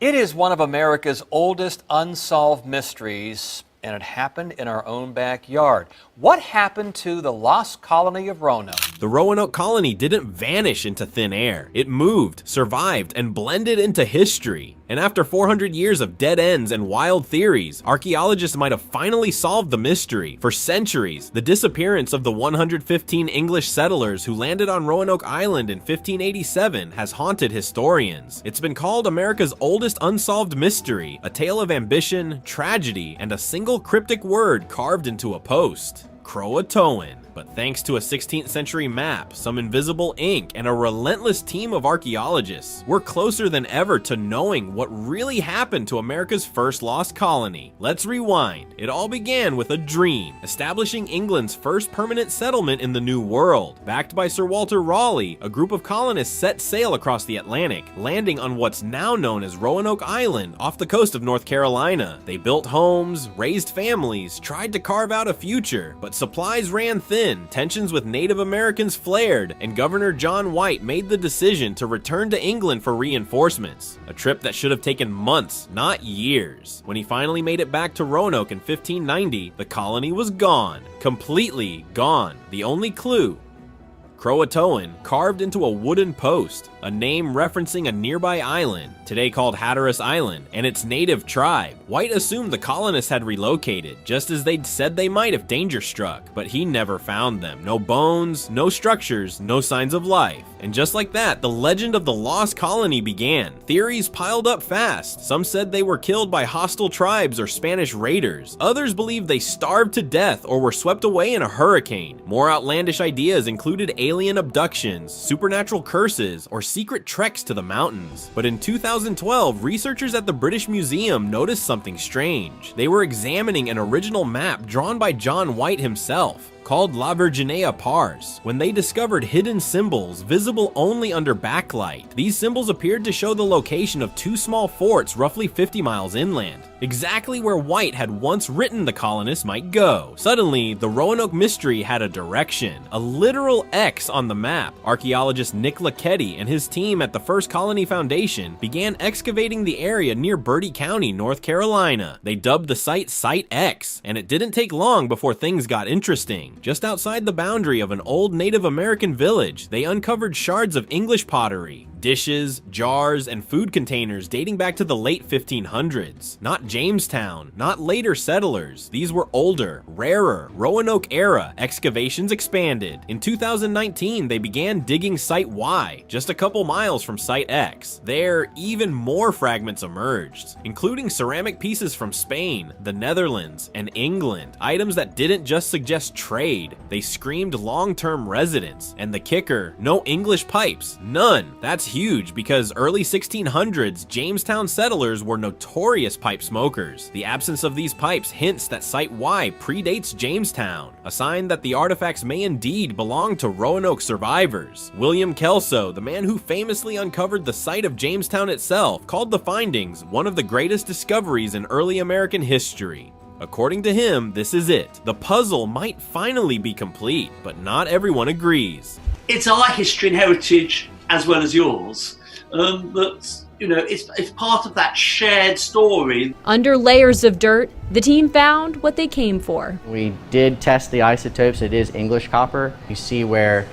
It is one of America's oldest unsolved mysteries, and it happened in our own backyard. What happened to the lost colony of Roanoke? The Roanoke colony didn't vanish into thin air. It moved, survived, and blended into history. And after 400 years of dead ends and wild theories, archaeologists might have finally solved the mystery. For centuries, the disappearance of the 115 English settlers who landed on Roanoke Island in 1587 has haunted historians. It's been called America's oldest unsolved mystery, a tale of ambition, tragedy, and a single cryptic word carved into a post: Croatoan. But thanks to a 16th century map, some invisible ink, and a relentless team of archaeologists, we're closer than ever to knowing what really happened to America's first lost colony. Let's rewind. It all began with a dream, establishing England's first permanent settlement in the New World. Backed by Sir Walter Raleigh, a group of colonists set sail across the Atlantic, landing on what's now known as Roanoke Island off the coast of North Carolina. They built homes, raised families, tried to carve out a future, but supplies ran thin. Tensions with Native Americans flared, and Governor John White made the decision to return to England for reinforcements, a trip that should have taken months, not years. When he finally made it back to Roanoke in 1590, the colony was gone, completely gone. The only clue: Croatoan carved into a wooden post, a name referencing a nearby island, today called Hatteras Island, and its native tribe. White assumed the colonists had relocated, just as they'd said they might if danger struck, but he never found them. No bones, no structures, no signs of life. And just like that, the legend of the lost colony began. Theories piled up fast. Some said they were killed by hostile tribes or Spanish raiders. Others believed they starved to death or were swept away in a hurricane. More outlandish ideas included alien abductions, supernatural curses, or secret treks to the mountains. But in 2012, researchers at the British Museum noticed something strange. They were examining an original map drawn by John White himself, called La Virginia Pars, when they discovered hidden symbols visible only under backlight. These symbols appeared to show the location of two small forts roughly 50 miles inland, exactly where White had once written the colonists might go. Suddenly, the Roanoke mystery had a direction, a literal X on the map. Archaeologist Nick Lachetti and his team at the First Colony Foundation began excavating the area near Bertie County, North Carolina. They dubbed the site Site X, and it didn't take long before things got interesting. Just outside the boundary of an old Native American village, they uncovered shards of English pottery, dishes, jars, and food containers dating back to the late 1500s. Not Jamestown, not later settlers. These were older, rarer, Roanoke era. Excavations expanded. In 2019, they began digging Site Y, just a couple miles from Site X. There, even more fragments emerged, including ceramic pieces from Spain, the Netherlands, and England. Items that didn't just suggest trade, they screamed long-term residence. And the kicker: no English pipes, none. That's huge, because early 1600s Jamestown settlers were notorious pipe smokers. The absence of these pipes hints that Site Y predates Jamestown, a sign that the artifacts may indeed belong to Roanoke survivors. William Kelso, the man who famously uncovered the site of Jamestown itself, called the findings one of the greatest discoveries in early American history. According to him, this is it. The puzzle might finally be complete, but not everyone agrees. It's our history and heritage as well as yours, but it's part of that shared story. Under layers of dirt, the team found what they came for. We did test the isotopes. It is English copper. You see where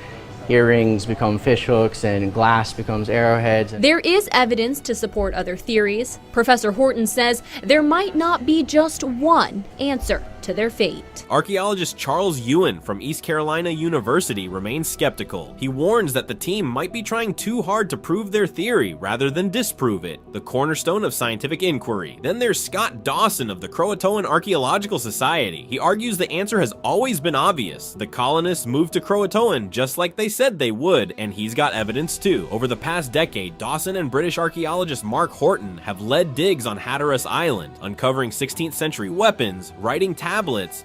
earrings become fishhooks and glass becomes arrowheads. There is evidence to support other theories. Professor Horton says there might not be just one answer to their fate. Archaeologist Charles Ewan from East Carolina University remains skeptical. He warns that the team might be trying too hard to prove their theory rather than disprove it, the cornerstone of scientific inquiry. Then there's Scott Dawson of the Croatoan Archaeological Society. He argues the answer has always been obvious. The colonists moved to Croatoan just like they said they would, and he's got evidence too. Over the past decade, Dawson and British archaeologist Mark Horton have led digs on Hatteras Island, uncovering 16th century weapons, writing tablets,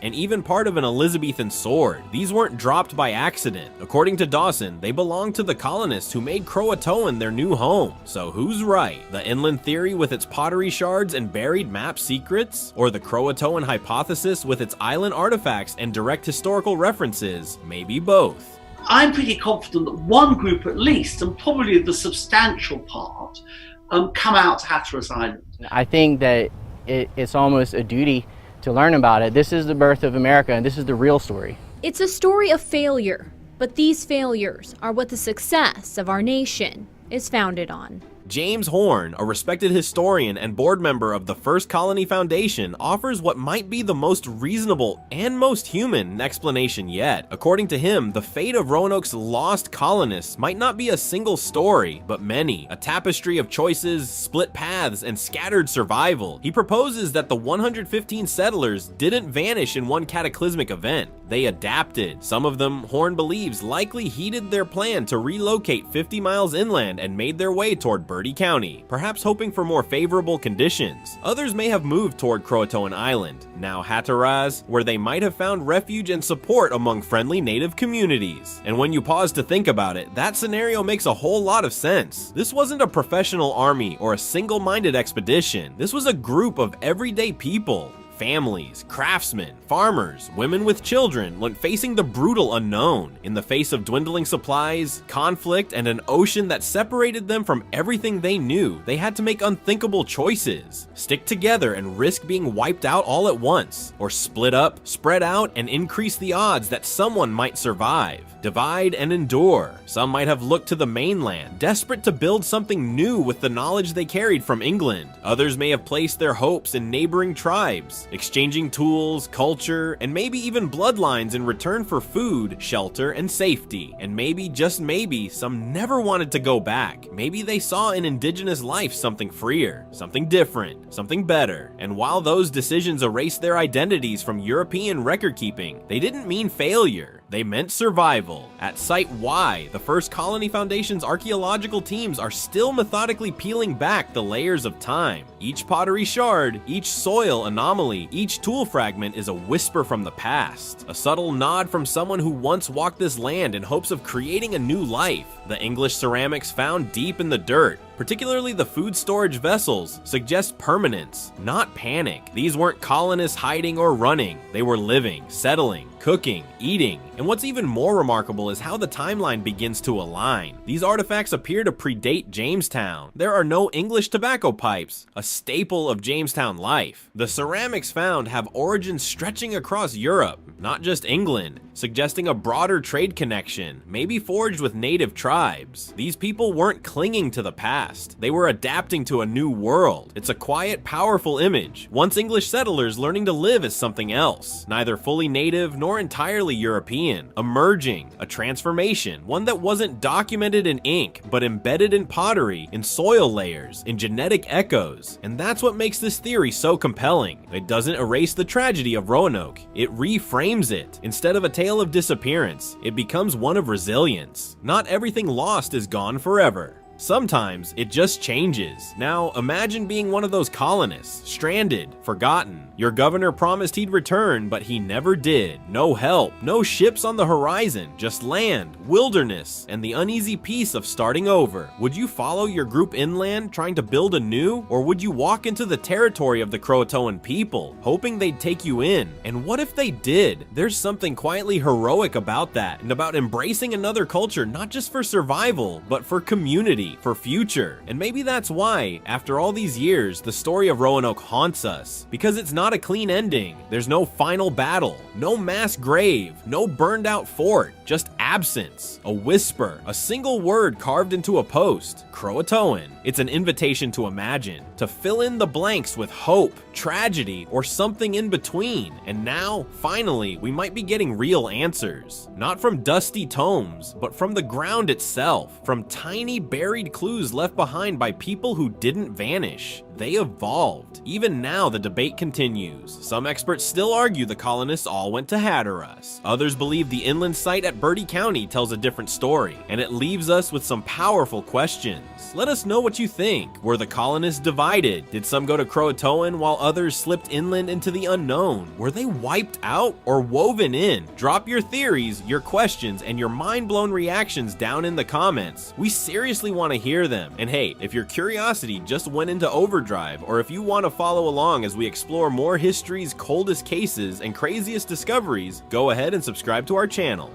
and even part of an Elizabethan sword. These weren't dropped by accident. According to Dawson, they belonged to the colonists who made Croatoan their new home. So who's right? The inland theory with its pottery shards and buried map secrets? Or the Croatoan hypothesis with its island artifacts and direct historical references? Maybe both. I'm pretty confident that one group at least, and probably the substantial part, come out to Hatteras Island. I think that it's almost a duty to learn about it. This is the birth of America, and this is the real story. It's a story of failure, but these failures are what the success of our nation is founded on. James Horn, a respected historian and board member of the First Colony Foundation, offers what might be the most reasonable and most human explanation yet. According to him, the fate of Roanoke's lost colonists might not be a single story, but many, a tapestry of choices, split paths, and scattered survival. He proposes that the 115 settlers didn't vanish in one cataclysmic event. They adapted. Some of them, Horn believes, likely heeded their plan to relocate 50 miles inland and made their way toward Bertie County, perhaps hoping for more favorable conditions. Others may have moved toward Croatoan Island, now Hatteras, where they might have found refuge and support among friendly native communities. And when you pause to think about it, that scenario makes a whole lot of sense. This wasn't a professional army or a single-minded expedition. This was a group of everyday people. Families, craftsmen, farmers, women with children, when facing the brutal unknown. In the face of dwindling supplies, conflict, and an ocean that separated them from everything they knew, they had to make unthinkable choices. Stick together and risk being wiped out all at once, or split up, spread out, and increase the odds that someone might survive. Divide and endure. Some might have looked to the mainland, desperate to build something new with the knowledge they carried from England. Others may have placed their hopes in neighboring tribes, exchanging tools, culture, and maybe even bloodlines in return for food, shelter, and safety. And maybe, just maybe, some never wanted to go back. Maybe they saw in indigenous life something freer, something different, something better. And while those decisions erased their identities from European record keeping, they didn't mean failure. They meant survival. At Site Y, the First Colony Foundation's archaeological teams are still methodically peeling back the layers of time. Each pottery shard, each soil anomaly, each tool fragment is a whisper from the past, a subtle nod from someone who once walked this land in hopes of creating a new life. The English ceramics found deep in the dirt, particularly the food storage vessels, suggest permanence, not panic. These weren't colonists hiding or running. They were living, settling, cooking, eating. And what's even more remarkable is how the timeline begins to align. These artifacts appear to predate Jamestown. There are no English tobacco pipes, a staple of Jamestown life. The ceramics found have origins stretching across Europe, not just England, suggesting a broader trade connection, maybe forged with native tribes. These people weren't clinging to the past. They were adapting to a new world. It's a quiet, powerful image. Once English settlers learning to live as something else, neither fully native nor entirely European, emerging, a transformation, one that wasn't documented in ink, but embedded in pottery, in soil layers, in genetic echoes. And that's what makes this theory so compelling. It doesn't erase the tragedy of Roanoke. It reframes it. Instead of a tale of disappearance, it becomes one of resilience. Not everything lost is gone forever. Sometimes it just changes. Now, imagine being one of those colonists, stranded, forgotten. Your governor promised he'd return, but he never did. No help, no ships on the horizon, just land, wilderness, and the uneasy peace of starting over. Would you follow your group inland, trying to build anew? Or would you walk into the territory of the Croatoan people, hoping they'd take you in? And what if they did? There's something quietly heroic about that, and about embracing another culture, not just for survival, but for community, for future. And maybe that's why, after all these years, the story of Roanoke haunts us, because it's not a clean ending. There's no final battle, no mass grave, no burned out fort, just absence, a whisper, a single word carved into a post, Croatoan. It's an invitation to imagine, to fill in the blanks with hope, tragedy, or something in between. And now, finally, we might be getting real answers. Not from dusty tomes, but from the ground itself, from tiny buried clues left behind by people who didn't vanish. They evolved. Even now, the debate continues. Some experts still argue the colonists all went to Hatteras. Others believe the inland site at Bertie County tells a different story, and it leaves us with some powerful questions. Let us know what you think. Were the colonists divided? Did some go to Croatoan while others slipped inland into the unknown? Were they wiped out or woven in? Drop your theories, your questions, and your mind-blown reactions down in the comments. We seriously want to hear them. And hey, if your curiosity just went into overdrive, or if you want to follow along as we explore more history's coldest cases and craziest discoveries, go ahead and subscribe to our channel.